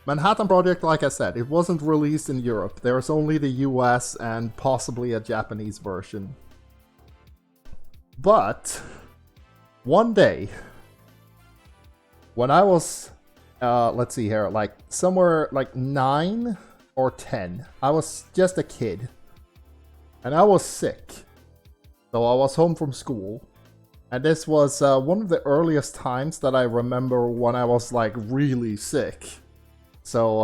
Manhattan Project, like I said, it wasn't released in Europe. There's only the US and possibly a Japanese version. But one day, when I was, let's see here, like somewhere like 9 or 10, I was just a kid. And I was sick. So I was home from school. And this was one of the earliest times that I remember when I was like really sick. So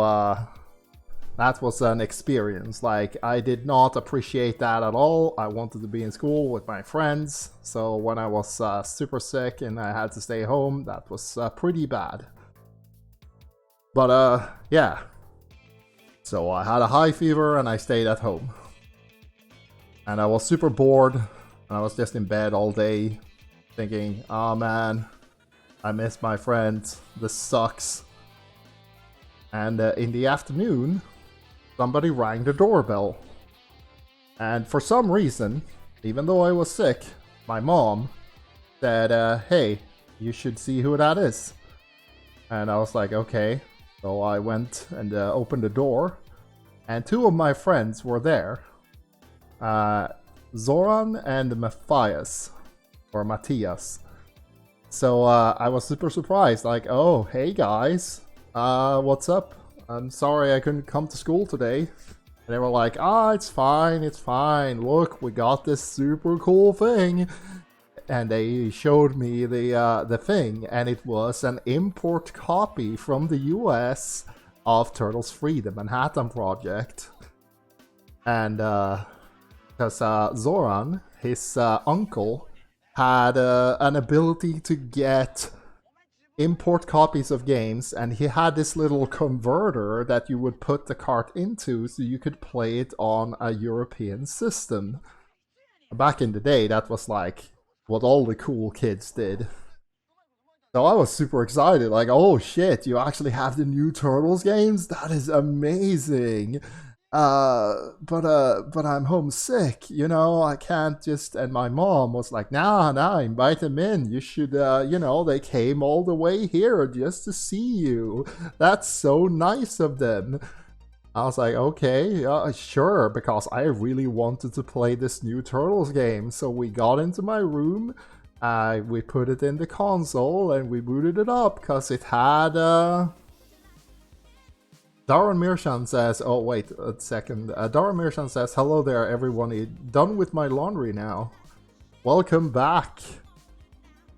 that was an experience. Like, I did not appreciate that at all. I wanted to be in school with my friends. So when I was super sick and I had to stay home, that was pretty bad. But yeah. So I had a high fever and I stayed at home. And I was super bored. And I was just in bed all day thinking, oh man, I miss my friends. This sucks. And in the afternoon, somebody rang the doorbell. And for some reason, even though I was sick, my mom said, hey, you should see who that is. And I was like, okay. So I went and opened the door. And two of my friends were there. Zoran and Matthias. Or Matthias. So I was super surprised. Like, oh, hey guys. What's up? I'm sorry I couldn't come to school today. And they were like, it's fine, it's fine. Look, we got this super cool thing. And they showed me the thing, and it was an import copy from the US of Turtles 3, the Manhattan Project. And because Zoran, his uncle, had an ability to get import copies of games, and he had this little converter that you would put the cart into so you could play it on a European system. Back in the day, that was like what all the cool kids did. So I was super excited, like, oh shit, you actually have the new Turtles games? That is amazing. But I'm homesick, you know, I can't just, and my mom was like, nah, invite them in. You should, you know, they came all the way here just to see you. That's so nice of them. I was like, okay, sure, because I really wanted to play this new Turtles game. So we got into my room, we put it in the console, and we booted it up, because it had, Darren Mirshan says, oh wait a second, Darren Mirshan says, hello there everyone, done with my laundry now. Welcome back.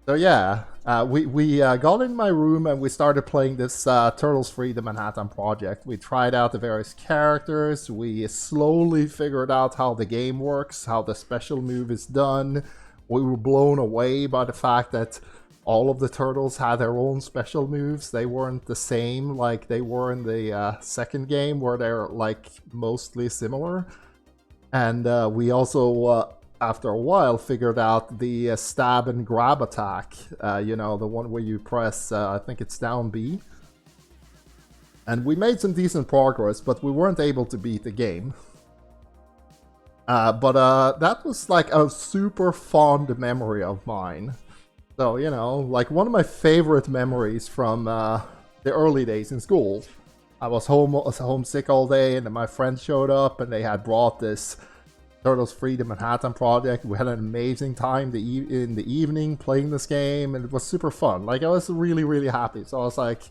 So yeah, we got in my room and we started playing this Turtles 3, the Manhattan Project. We tried out the various characters, we slowly figured out how the game works, how the special move is done. We were blown away by the fact that all of the Turtles had their own special moves. They weren't the same like they were in the second game, where they're like mostly similar. And we also, after a while, figured out the stab and grab attack. You know, the one where you press, I think it's down B. And we made some decent progress, but we weren't able to beat the game. But that was like a super fond memory of mine. So, you know, like one of my favorite memories from the early days in school. I was homesick all day, and then my friends showed up, and they had brought this Turtles 3, the Manhattan Project. We had an amazing time in the evening playing this game, and it was super fun. Like, I was really, really happy. So I was like,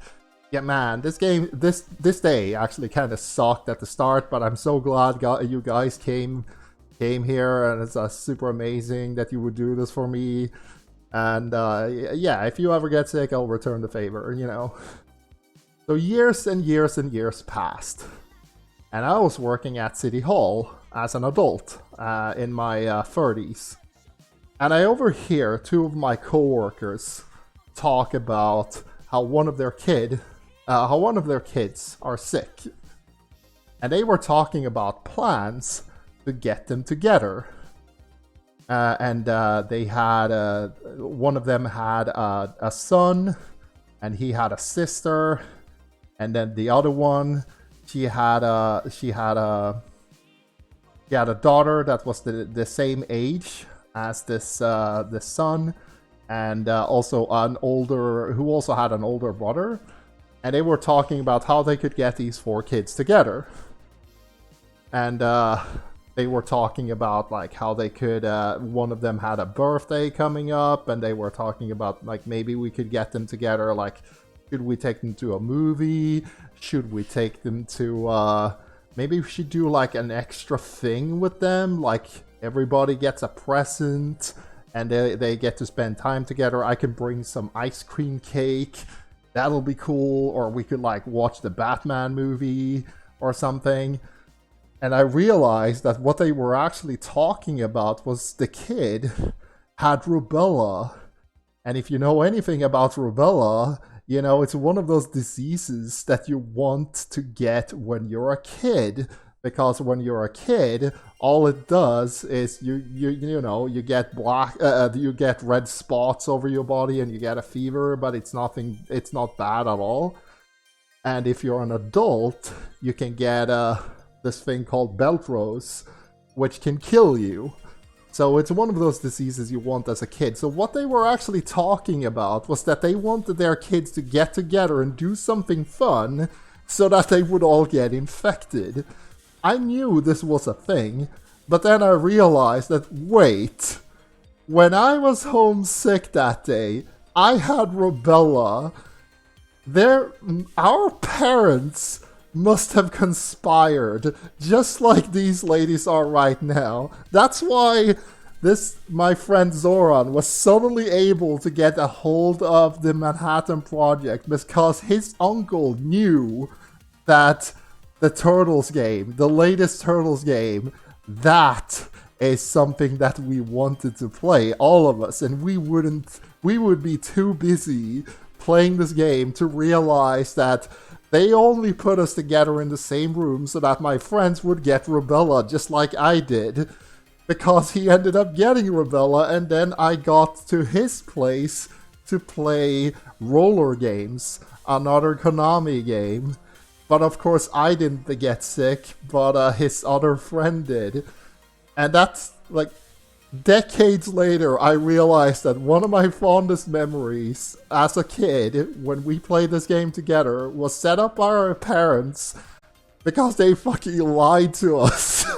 yeah, man, this day actually kind of sucked at the start, but I'm so glad you guys came here, and it's super amazing that you would do this for me. And yeah, if you ever get sick, I'll return the favor, you know. So years and years and years passed. And I was working at City Hall as an adult in my 30s. And I overhear two of my coworkers talk about how one of their kids are sick. And they were talking about plans to get them together. And they had one of them had a son, and he had a sister, and then the other one, she had a daughter that was the same age as this son, and also who also had an older brother. and they were talking about how they could get these 4 kids together. And they were talking about like how they could, one of them had a birthday coming up, and they were talking about like maybe we could get them together, like should we take them to a movie, should we take them to, maybe we should do like an extra thing with them, like everybody gets a present and they get to spend time together. I can bring some ice cream cake, that'll be cool, or we could like watch the Batman movie or something. And I realized that what they were actually talking about was the kid had rubella. And if you know anything about rubella, you know, it's one of those diseases that you want to get when you're a kid. Because when you're a kid, all it does is you get you get red spots over your body and you get a fever, but it's not bad at all. And if you're an adult, you can get this thing called belt rose, which can kill you. So it's one of those diseases you want as a kid. So what they were actually talking about was that they wanted their kids to get together and do something fun so that they would all get infected. I knew this was a thing, but then I realized that, wait, when I was homesick that day, I had rubella. Our parents must have conspired, just like these ladies are right now. That's why my friend Zoran was suddenly able to get a hold of the Manhattan Project, because his uncle knew that the Turtles game, the latest Turtles game, that is something that we wanted to play, all of us, and we would be too busy playing this game to realize that they only put us together in the same room so that my friends would get rubella just like I did, because he ended up getting rubella, and then I got to his place to play roller games, another Konami game. But of course I didn't get sick, but his other friend did. And that's like decades later, I realized that one of my fondest memories as a kid when we played this game together was set up by our parents because they fucking lied to us.